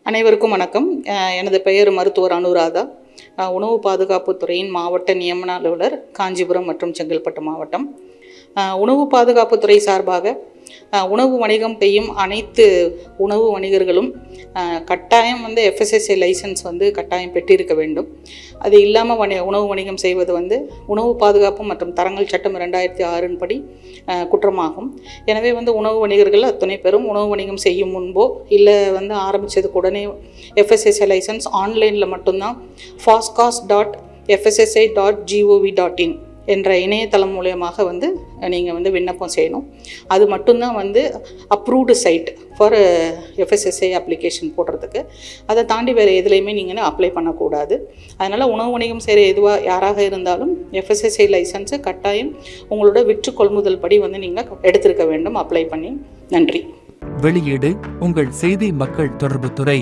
அனைவருக்கும் வணக்கம். எனது பெயர் மருத்துவர் அனுராதா. உணவு பாதுகாப்புத் துறையின் மாவட்ட நியமன அலுவலர், காஞ்சிபுரம் மற்றும் செங்கல்பட்டு மாவட்டம். உணவு பாதுகாப்புத்துறை சார்பாக உணவு வணிகம் செய்யும் அனைத்து உணவு வணிகர்களும் கட்டாயம் FSSAI லைசன்ஸ் கட்டாயம் பெற்றிருக்க வேண்டும். அது இல்லாமல் உணவு வணிகம் செய்வது உணவு பாதுகாப்பு மற்றும் தரங்கள் சட்டம் 2006 படி குற்றமாகும். எனவே உணவு வணிகர்கள் அத்தனை பேரும் உணவு வணிகம் செய்யும் முன்போ இல்லை ஆரம்பித்ததுக்கு உடனே FSSAI லைசன்ஸ் ஆன்லைனில் மட்டும்தான் fastcast.fssa.gov.in என்ற இணையதளம் மூலயமாக நீங்கள் விண்ணப்பம் செய்யணும். அது மட்டும்தான் approved side for FSSAI application போடுறதுக்கு. அதை தாண்டி வேறு எதுலேயுமே நீங்கள் அப்ளை பண்ணக்கூடாது. அதனால் உணவு வணிகம் செய்கிற யாராக இருந்தாலும் FSSAI லைசன்ஸு கட்டாயம் உங்களோட விற்று கொள்முதல் படி நீங்கள் எடுத்திருக்க வேண்டும், அப்ளை பண்ணி. நன்றி. வெளியீடு உங்கள் செய்தி மக்கள் தொடர்புத்துறை.